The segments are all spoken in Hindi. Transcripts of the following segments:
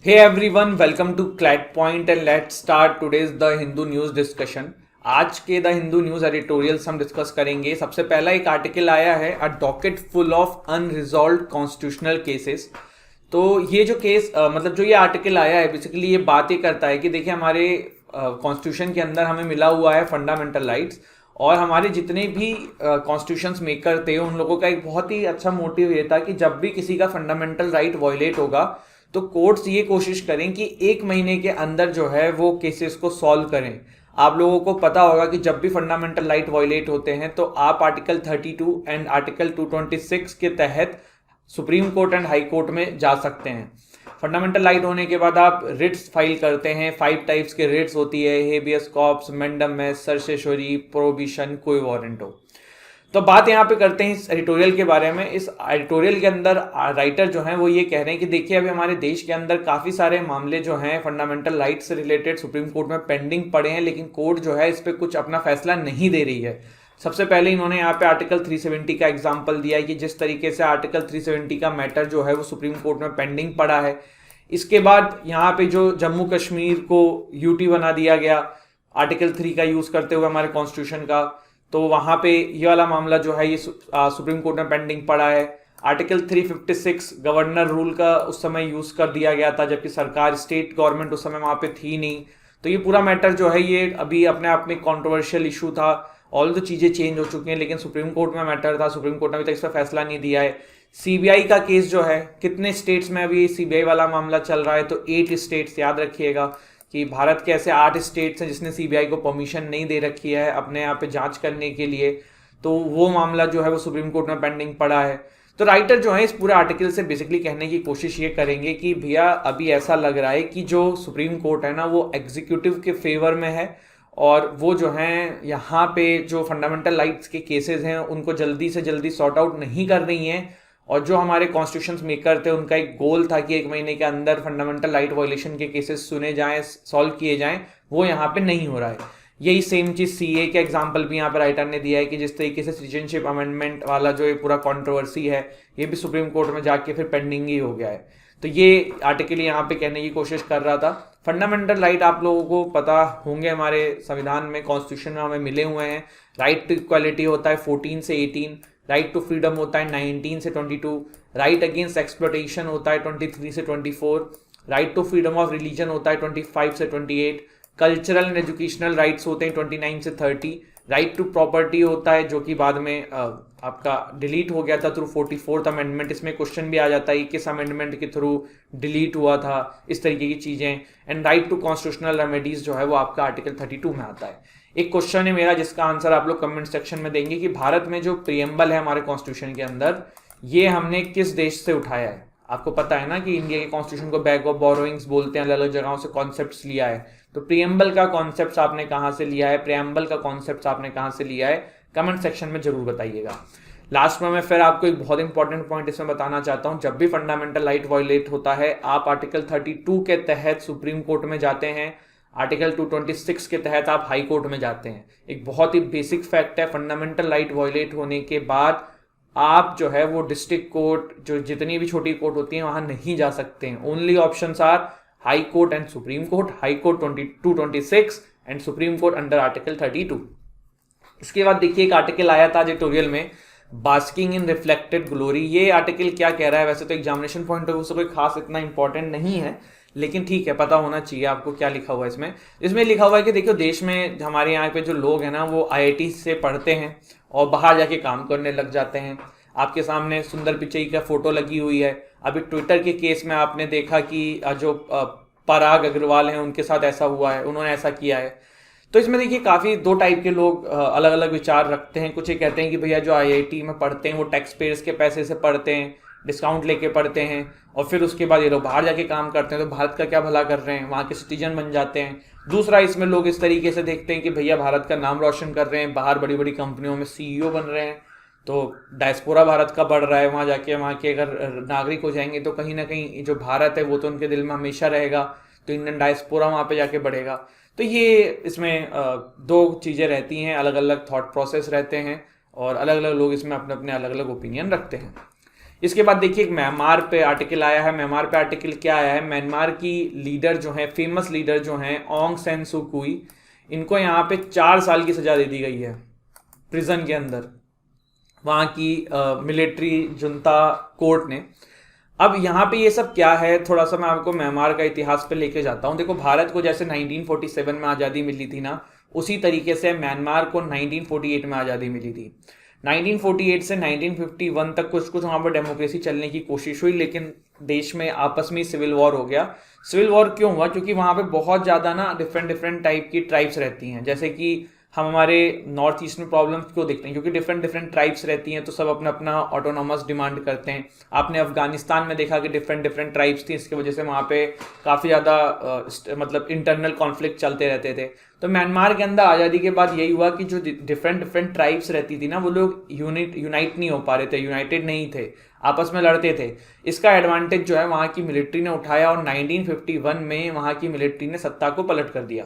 Hey everyone, welcome to Clat Point and let's start today's The Hindu News discussion. आज के द हिंदू न्यूज एडिटोरियल्स हम डिस्कस करेंगे। सबसे पहला एक आर्टिकल आया है, a docket full of unresolved constitutional cases. तो ये जो केस मतलब जो ये आर्टिकल आया है बेसिकली ये बात ही करता है कि देखिए हमारे कॉन्स्टिट्यूशन के अंदर हमें मिला हुआ है फंडामेंटल राइट्स, और हमारे जितने भी कॉन्स्टिट्यूशंस मेकर थे उन लोगों का एक बहुत ही अच्छा मोटिव ये था कि जब भी किसी का फंडामेंटल राइट वायलेट होगा तो कोर्ट्स ये कोशिश करें कि एक महीने के अंदर जो है वो केसेस को सॉल्व करें। आप लोगों को पता होगा कि जब भी फंडामेंटल राइट वायलेट होते हैं तो आप आर्टिकल 32 एंड आर्टिकल 226 के तहत supreme court and high court में जा सकते हैं। फंडामेंटल राइट होने के बाद आप रिट्स फाइल करते हैं। 5 टाइप्स के रिट्स होती है, हेबियस कॉर्पस, मैंडम, सर्सेशरी, प्रोहिबिशन, कोई वारंट हो। तो बात यहाँ पे करते हैं इस एडिटोरियल के बारे में। इस एडिटोरियल के अंदर राइटर जो हैं वो ये कह रहे हैं कि देखिए अभी हमारे देश के अंदर काफ़ी सारे मामले जो हैं फंडामेंटल राइट से रिलेटेड सुप्रीम कोर्ट में पेंडिंग पड़े हैं, लेकिन कोर्ट जो है इस पर कुछ अपना फैसला नहीं दे रही है। सबसे पहले इन्होंने यहाँ पे आर्टिकल 370 का एग्जाम्पल दिया है कि जिस तरीके से आर्टिकल 370 का मैटर जो है वो सुप्रीम कोर्ट में पेंडिंग पड़ा है। इसके बाद यहाँ पे जो जम्मू कश्मीर को यूटी बना दिया गया आर्टिकल 3 का यूज़ करते हुए हमारे कॉन्स्टिट्यूशन का, तो वहाँ पे ये वाला मामला जो है ये सुप्रीम कोर्ट में पेंडिंग पड़ा है। आर्टिकल 356 गवर्नर रूल का उस समय यूज़ कर दिया गया था, जबकि सरकार स्टेट गवर्नमेंट उस समय वहाँ पे थी नहीं। तो ये पूरा मैटर जो है ये अभी अपने आप में कॉन्ट्रोवर्शियल इशू था। ऑल तो चीज़ें चेंज हो चुकी हैं, लेकिन सुप्रीम कोर्ट में मैटर था, सुप्रीम कोर्ट ने अभी तक इस पर फैसला नहीं दिया है। सीबीआई का केस जो है, कितने स्टेट्स में अभी सीबीआई वाला मामला चल रहा है, तो 8 स्टेट्स, याद रखिएगा कि भारत के ऐसे 8 स्टेट्स हैं जिसने सीबीआई को परमिशन नहीं दे रखी है अपने यहाँ पे जांच करने के लिए। तो वो मामला जो है वो सुप्रीम कोर्ट में पेंडिंग पड़ा है। तो राइटर जो है इस पूरे आर्टिकल से बेसिकली कहने की कोशिश ये करेंगे कि भैया अभी ऐसा लग रहा है कि जो सुप्रीम कोर्ट है ना वो एग्जीक्यूटिव के फेवर में है, और वो जो हैं यहाँ पे जो फंडामेंटल राइट्स के केसेस हैं उनको जल्दी से जल्दी सॉर्ट आउट नहीं कर रही हैं। और जो हमारे कॉन्स्टिट्यूशन मेकर थे उनका एक गोल था कि एक महीने के अंदर फंडामेंटल राइट वायलेशन के केसेस सुने जाएं, सॉल्व किए जाएं, वो यहाँ पे नहीं हो रहा है। यही सेम चीज़ सीए का एग्जांपल भी यहाँ पे राइटर ने दिया है कि जिस तरीके से सिटीजनशिप अमेंडमेंट वाला जो ये पूरा कंट्रोवर्सी है ये भी सुप्रीम कोर्ट में जाके फिर पेंडिंग ही हो गया है। तो ये आर्टिकल यहाँ पे कहने की कोशिश कर रहा था। फंडामेंटल राइट आप लोगों को पता होंगे हमारे संविधान में, कॉन्स्टिट्यूशन में हमें मिले हुए हैं। राइट टू इक्वालिटी होता है 14 से 18, राइट टू फ्रीडम होता है 19 से 22, राइट अगेंस्ट एक्सप्लॉयटेशन होता है 23 से 24, right to freedom of religion होता है 25 से 28, कल्चरल एंड एजुकेशनल राइट्स होते हैं 29 से 30, राइट टू प्रॉपर्टी होता है जो कि बाद में आपका डिलीट हो गया था थ्रू 44th अमेंडमेंट। इसमें क्वेश्चन भी आ जाता है किस अमेंडमेंट के थ्रू डिलीट हुआ था, इस तरीके की चीज़ें। And right to constitutional remedies जो है वो आपका आर्टिकल 32 में आता है। एक क्वेश्चन है मेरा जिसका आंसर आप लोग कमेंट सेक्शन में देंगे कि भारत में जो प्रियम्बल है हमारे कॉन्स्टिट्यूशन के अंदर, ये हमने किस देश से उठाया है। आपको पता है ना कि इंडिया के कॉन्स्टिट्यूशन को बैग ऑफ बोरोइंग्स बोलते हैं, अलग अलग जगहों से कॉन्सेप्ट्स लिया है। तो प्रियम्बल का कॉन्सेप्ट आपने कहाँ से लिया है, प्रियम्बल का कॉन्सेप्ट आपने कहाँ से लिया है, कमेंट सेक्शन में जरूर बताइएगा। लास्ट में मैं फिर आपको एक बहुत इंपॉर्टेंट पॉइंट इसमें बताना चाहता हूँ। जब भी फंडामेंटल राइट वायलेट होता है आप आर्टिकल 32 के तहत सुप्रीम कोर्ट में जाते हैं, आर्टिकल 226 के तहत आप हाई कोर्ट में जाते हैं। एक बहुत ही बेसिक फैक्ट है, फंडामेंटल राइट वायलेट होने के बाद आप जो है वो डिस्ट्रिक्ट कोर्ट, जो जितनी भी छोटी कोर्ट होती हैं वहां नहीं जा सकते हैं। Only options are high court and supreme court, high court 226 and supreme court under article 32। इसके बाद देखिए एक आर्टिकल आया था एडिटोरियल में, बास्किंग इन रिफ्लेक्टेड ग्लोरी। ये आर्टिकल क्या कह रहा है, वैसे तो एग्जामिनेशन पॉइंट ऑफ व्यू से कोई खास इतना इंपॉर्टेंट नहीं है, लेकिन ठीक है पता होना चाहिए आपको क्या लिखा हुआ है इसमें। इसमें लिखा हुआ है कि देखो देश में हमारे यहाँ पे जो लोग हैं ना वो आईआईटी से पढ़ते हैं और बाहर जाके काम करने लग जाते हैं। आपके सामने सुंदर पिचई का फोटो लगी हुई है। अभी ट्विटर के केस में आपने देखा कि जो पराग अग्रवाल हैं उनके साथ ऐसा हुआ है, उन्होंने ऐसा किया है। तो इसमें देखिए काफ़ी 2 टाइप के लोग अलग अलग विचार रखते हैं। कुछ ये कहते हैं कि भैया जो आईआईटी में पढ़ते हैं वो टैक्स पेयर्स के पैसे से पढ़ते हैं, डिस्काउंट लेके पढ़ते हैं, और फिर उसके बाद ये लोग बाहर जाके काम करते हैं तो भारत का क्या भला कर रहे हैं, वहाँ के सिटीजन बन जाते हैं। दूसरा इसमें लोग इस तरीके से देखते हैं कि भैया भारत का नाम रोशन कर रहे हैं, बाहर बड़ी बड़ी कंपनियों में सीईओ बन रहे हैं, तो डायस्पोरा भारत का बढ़ रहा है, वहाँ जाके वहाँ के अगर नागरिक हो जाएंगे तो कहीं ना कहीं जो भारत है वो तो उनके दिल में हमेशा रहेगा, तो इंडियन डायस्पोरा वहाँ पे जाके बढ़ेगा। तो ये इसमें 2 चीज़ें रहती हैं, अलग अलग थॉट प्रोसेस रहते हैं, और अलग अलग लोग इसमें अपने अपने अलग अलग ओपिनियन रखते हैं। इसके बाद देखिए एक म्यांमार पे आर्टिकल आया है। म्यांमार पे आर्टिकल क्या आया है, म्यांमार की लीडर जो है, फेमस लीडर जो है ऑन्ग सैन सू क्यू, इनको यहाँ पे 4 साल की सजा दे दी गई है प्रिजन के अंदर, वहाँ की मिलिट्री जुंता कोर्ट ने। अब यहाँ पे ये सब क्या है, थोड़ा सा मैं आपको म्यांमार का इतिहास पे लेके जाता हूँ। देखो भारत को जैसे 1947 में आज़ादी मिली थी ना, उसी तरीके से म्यांमार को 1948 में आज़ादी मिली थी। 1948 से 1951 तक कुछ कुछ वहाँ पर डेमोक्रेसी चलने की कोशिश हुई, लेकिन देश में आपस में सिविल वॉर हो गया। सिविल वॉर क्यों हुआ, क्योंकि वहाँ पे बहुत ज़्यादा ना डिफरेंट डिफरेंट टाइप की ट्राइब्स रहती हैं। जैसे कि हम हमारे नॉर्थ ईस्ट में प्रॉब्लम्स क्यों देखते हैं, क्योंकि डिफरेंट डिफरेंट ट्राइब्स रहती हैं, तो सब अपना अपना ऑटोनॉमस डिमांड करते हैं। आपने अफगानिस्तान में देखा कि डिफरेंट डिफरेंट ट्राइब्स थी, इसकी वजह से वहाँ पे काफ़ी ज़्यादा मतलब इंटरनल कॉन्फ्लिक्ट चलते रहते थे। तो म्यांमार के अंदर आज़ादी के बाद यही हुआ कि जो डिफरेंट डिफरेंट ट्राइब्स रहती थी ना, वो लोग यूनाइट नहीं हो पा रहे थे, यूनाइटेड नहीं थे, आपस में लड़ते थे। इसका एडवांटेज जो है वहाँ की मिलिट्री ने उठाया और 1951 में वहाँ की मिलिट्री ने सत्ता को पलट कर दिया।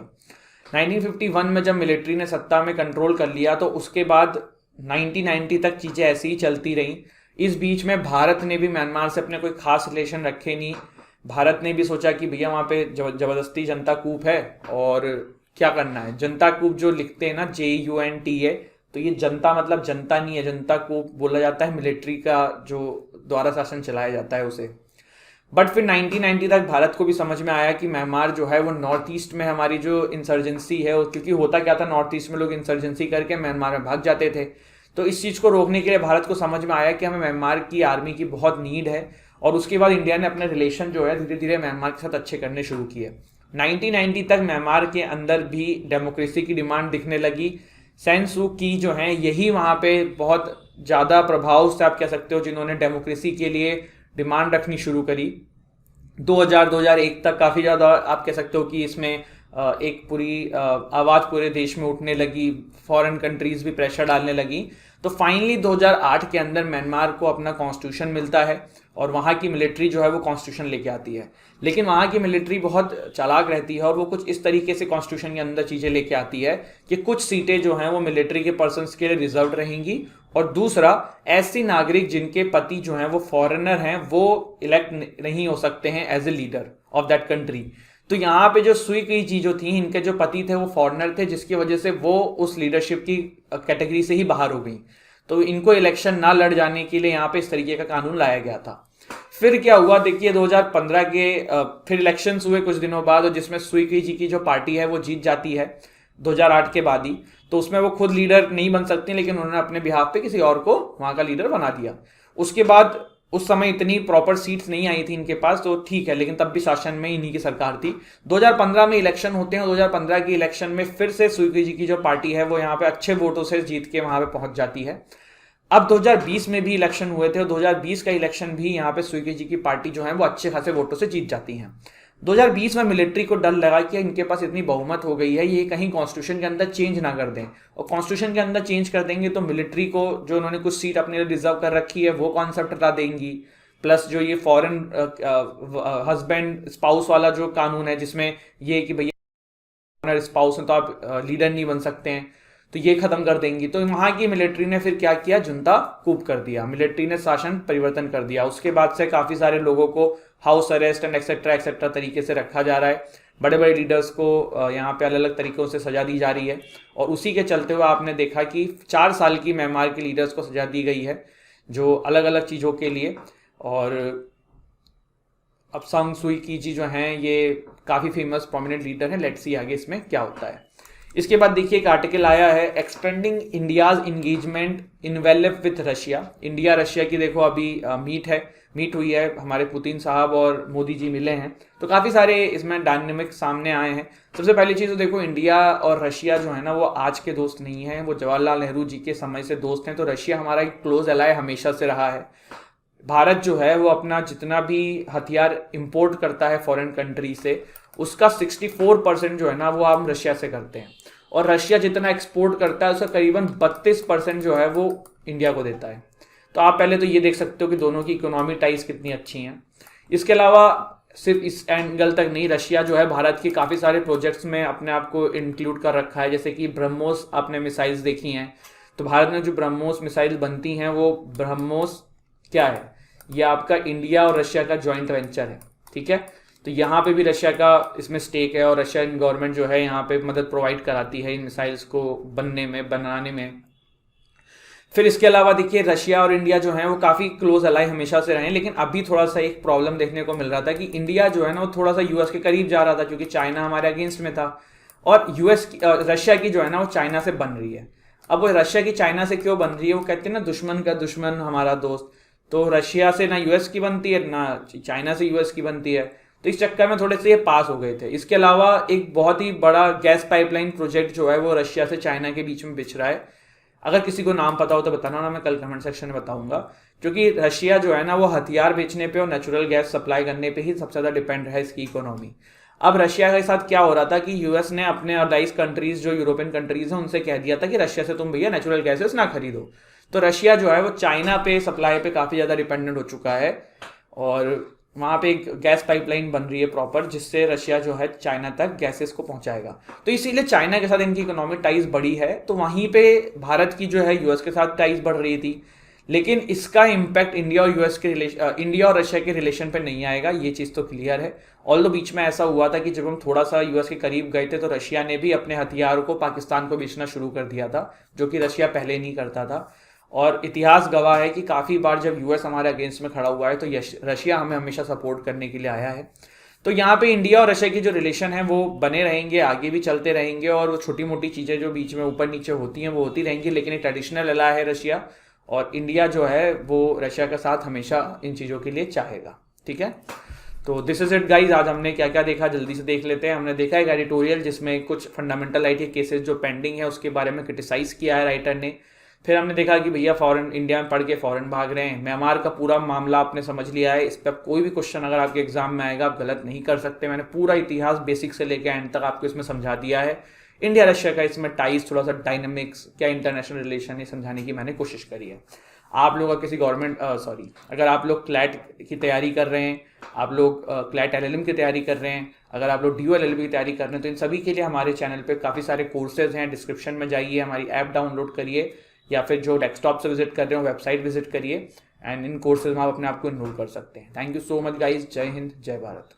1951 में जब मिलिट्री ने सत्ता में कंट्रोल कर लिया, तो उसके बाद 1990 तक चीज़ें ऐसी ही चलती रहीं। इस बीच में भारत ने भी म्यांमार से अपने कोई खास रिलेशन रखे नहीं। भारत ने भी सोचा कि भैया वहाँ पे जबरदस्ती जनता कूप है और क्या करना है। जनता कूप जो लिखते हैं ना, JUNTA, तो ये जनता मतलब जनता नहीं है, जनता कूप बोला जाता है मिलिट्री का जो द्वारा शासन चलाया जाता है उसे। बट फिर 1990 तक भारत को भी समझ में आया कि म्यांमार जो है वो नॉर्थ ईस्ट में हमारी जो इंसर्जेंसी है, क्योंकि होता क्या था, नॉर्थ ईस्ट में लोग इंसर्जेंसी करके म्यांमार में भाग जाते थे। तो इस चीज़ को रोकने के लिए भारत को समझ में आया कि हमें म्यांमार की आर्मी की बहुत नीड है, और उसके बाद इंडिया ने अपने रिलेशन जो है धीरे धीरे म्यांमार के साथ अच्छे करने शुरू किए। 1990 तक म्यांमार के अंदर भी डेमोक्रेसी की डिमांड दिखने लगी। सैन सू की जो है यही वहाँ पे बहुत ज़्यादा प्रभाव से आप कह सकते हो जिन्होंने डेमोक्रेसी के लिए डिमांड रखनी शुरू करी। 2000-2001 तक काफ़ी ज़्यादा आप कह सकते हो कि इसमें एक पूरी आवाज़ पूरे देश में उठने लगी, फॉरेन कंट्रीज भी प्रेशर डालने लगी। तो फाइनली 2008 के अंदर म्यांमार को अपना कॉन्स्टिट्यूशन मिलता है और वहाँ की मिलिट्री जो है वो कॉन्स्टिट्यूशन लेके आती है। लेकिन वहाँ की मिलिट्री बहुत चालाक रहती है और वो कुछ इस तरीके से कॉन्स्टिट्यूशन के अंदर चीज़ें लेके आती है कि कुछ सीटें जो हैं वो मिलिट्री के पर्सनस के लिए रिजर्व रहेंगी, और दूसरा ऐसी नागरिक जिनके पति जो हैं वो फॉरेनर हैं वो इलेक्ट नहीं हो सकते हैं as a leader of that country. तो यहाँ पे जो सुई की चीज़ों थी, इनके जो पति थे वो फॉरेनर थे, जिसकी वजह से वो उस लीडरशिप की कैटेगरी से ही बाहर हो गई। तो इनको इलेक्शन ना लड़ जाने के लिए यहाँ पे इस तरीके का कानून लाया गया था। फिर क्या हुआ देखिए, 2015 के फिर इलेक्शंस हुए कुछ दिनों बाद, और जिसमें सुई की जी की जो पार्टी है वो जीत जाती है 2008 के बाद ही। तो उसमें वो खुद लीडर नहीं बन सकती, लेकिन उन्होंने अपने बिहाफ पे किसी और को वहां का लीडर बना दिया। उसके बाद उस समय इतनी प्रॉपर सीट्स नहीं आई थी इनके पास, तो ठीक है, लेकिन तब भी शासन में इन्हीं की सरकार थी। 2015 में इलेक्शन होते हैं, 2015 की इलेक्शन में फिर से सुई जी की जो पार्टी है वो यहाँ पे अच्छे वोटों से जीत के वहां पे पहुंच जाती है। अब 2020 में भी इलेक्शन हुए थे और 2020 का इलेक्शन भी यहाँ पे सुई जी की पार्टी जो है वो अच्छे खासे वोटों से जीत जाती हैं। 2020 में मिलिट्री को डर लगा कि इनके पास इतनी बहुमत हो गई है, ये कहीं कॉन्स्टिट्यूशन के अंदर चेंज ना कर दें, और कॉन्स्टिट्यूशन के अंदर चेंज कर देंगे तो मिलिट्री को जो उन्होंने कुछ सीट अपने लिए रिजर्व कर रखी है वो कॉन्सेप्ट हटा देंगी। प्लस जो ये फॉरेन हस्बैंड स्पाउस वाला जो कानून है, जिसमें ये कि भैया स्पाउस है तो आप लीडर नहीं बन सकते हैं, तो ये खत्म कर देंगी। तो वहां की मिलिट्री ने फिर क्या किया, जुंता कूप कर दिया, मिलिट्री ने शासन परिवर्तन कर दिया। उसके बाद से काफी सारे लोगों को house arrest and etcetera etcetera तरीके से रखा जा रहा है। बड़े बड़े लीडर्स को यहाँ पे अलग अलग तरीकों से सजा दी जा रही है, और उसी के चलते हुए आपने देखा कि 4 साल की म्यांमार के लीडर्स को सजा दी गई है जो अलग अलग चीज़ों के लिए। और अब सांग सुई की जी जो हैं ये काफ़ी फेमस प्रोमिनेंट लीडर हैं। लेट्स सी आगे इसमें क्या होता है। इसके बाद देखिए एक आर्टिकल आया है, expanding India's engagement envelope with Russia. India Russia की देखो अभी मीट हुई है, हमारे पुतिन साहब और मोदी जी मिले हैं, तो काफ़ी सारे इसमें डायनेमिक सामने आए हैं। सबसे पहली चीज़ तो देखो, इंडिया और रशिया जो है ना वो आज के दोस्त नहीं है, वो जवाहरलाल नेहरू जी के समय से दोस्त हैं। तो रशिया हमारा एक क्लोज एलाय हमेशा से रहा है। भारत जो है वो अपना जितना भी हथियार इंपोर्ट करता है फॉरेन कंट्री से, उसका 64% जो है ना वो हम रशिया से करते हैं, और रशिया जितना एक्सपोर्ट करता है उसका करीबन 32% जो है वो इंडिया को देता है। तो आप पहले तो ये देख सकते हो कि दोनों की इकोनॉमी टाइज कितनी अच्छी हैं। इसके अलावा सिर्फ इस एंगल तक नहीं, रशिया जो है भारत के काफ़ी सारे प्रोजेक्ट्स में अपने आप को इंक्लूड कर रखा है। जैसे कि ब्रह्मोस आपने मिसाइल्स देखी हैं, तो भारत में जो ब्रह्मोस मिसाइल बनती हैं वो ब्रह्मोस क्या है, ये आपका इंडिया और रशिया का जॉइंट वेंचर है, ठीक है। तो यहाँ पे भी रशिया का इसमें स्टेक है और रशियन गवर्नमेंट जो है यहाँ पे मदद प्रोवाइड कराती है इन मिसाइल्स को बनाने में। फिर इसके अलावा देखिए रशिया और इंडिया जो है वो काफ़ी क्लोज अलाई हमेशा से रहे हैं, लेकिन अभी थोड़ा सा एक प्रॉब्लम देखने को मिल रहा था कि इंडिया जो है ना वो थोड़ा सा यूएस के करीब जा रहा था, क्योंकि चाइना हमारे अगेंस्ट में था, और रशिया की जो है ना वो चाइना से बन रही है। अब वो रशिया की चाइना से क्यों बन रही है, वो कहते हैं ना दुश्मन का दुश्मन हमारा दोस्त। तो रशिया से ना यूएस की बनती है ना चाइना से यूएस की बनती है, तो इस चक्कर में थोड़े से ये पास हो गए थे। इसके अलावा एक बहुत ही बड़ा गैस पाइपलाइन प्रोजेक्ट जो है वो रशिया से चाइना के बीच में बिछ रहा है। अगर किसी को नाम पता हो तो बताना ना, मैं कल कमेंट सेक्शन में बताऊंगा। क्योंकि रशिया जो है ना वो हथियार बेचने पे और नेचुरल गैस सप्लाई करने पे ही सबसे ज़्यादा डिपेंड है इसकी इकोनॉमी। अब रशिया के साथ क्या हो रहा था कि यूएस ने अपने अलाइज कंट्रीज जो यूरोपियन कंट्रीज हैं उनसे कह दिया था कि रशिया से तुम भैया नेचुरल गैसेस ना खरीदो। तो रशिया जो है वो चाइना पे सप्लाई पे काफ़ी ज़्यादा डिपेंडेंट हो चुका है, और वहाँ पे एक गैस पाइपलाइन बन रही है प्रॉपर, जिससे रशिया जो है चाइना तक गैसेस को पहुंचाएगा। तो इसीलिए चाइना के साथ इनकी इकोनॉमिक टाइज बढ़ी है, तो वहीं पे भारत की जो है यूएस के साथ टाइज बढ़ रही थी। लेकिन इसका इम्पैक्ट इंडिया और रशिया के रिलेशन पे नहीं आएगा, ये चीज़ तो क्लियर है। ऑल्दो बीच में ऐसा हुआ था कि जब हम थोड़ा सा यूएस के करीब गए थे तो रशिया ने भी अपने हथियारों को पाकिस्तान को बेचना शुरू कर दिया था, जो कि रशिया पहले नहीं करता था। और इतिहास गवाह है कि काफ़ी बार जब यूएस हमारे अगेंस्ट में खड़ा हुआ है तो रशिया हमें हमेशा सपोर्ट करने के लिए आया है। तो यहाँ पे इंडिया और रशिया की जो रिलेशन है वो बने रहेंगे, आगे भी चलते रहेंगे, और वो छोटी मोटी चीज़ें जो बीच में ऊपर नीचे होती हैं वो होती रहेंगी, लेकिन एक ट्रेडिशनल अला है रशिया, और इंडिया जो है वो रशिया का साथ हमेशा इन चीज़ों के लिए चाहेगा, ठीक है। तो दिस इज इट गाइज, आज हमने क्या क्या देखा जल्दी से देख लेते हैं। हमने देखा एक एडिटोरियल जिसमें कुछ फंडामेंटल आईटी केसेस जो पेंडिंग है उसके बारे में क्रिटिसाइज किया है राइटर ने। फिर हमने देखा कि भैया फॉरेन इंडिया में पढ़ के फॉरेन भाग रहे हैं। म्यांमार का पूरा मामला आपने समझ लिया है, इस पर कोई भी क्वेश्चन अगर आपके एग्जाम में आएगा आप गलत नहीं कर सकते। मैंने पूरा इतिहास बेसिक से लेकर एंड तक आपको इसमें समझा दिया है। इंडिया रशिया का इसमें टाइज थोड़ा सा डायनामिक्स क्या इंटरनेशनल रिलेशन है समझाने की मैंने कोशिश करी है। आप लोग किसी अगर आप लोग क्लैट की तैयारी कर रहे हैं, आप लोग क्लैट एलएलएम की तैयारी कर रहे हैं, अगर आप लोग डीओ एलएलबी की तैयारी कर रहे हैं, तो इन सभी के लिए हमारे चैनल पे काफ़ी सारे कोर्सेज हैं। डिस्क्रिप्शन में जाइए, हमारी ऐप डाउनलोड करिए, या फिर जो डेस्कटॉप से विजिट कर रहे हो वेबसाइट विजिट करिए, एंड इन कोर्सेज में आप अपने आप को इनरोल कर सकते हैं। Thank you so much guys, जय हिंद, जय भारत।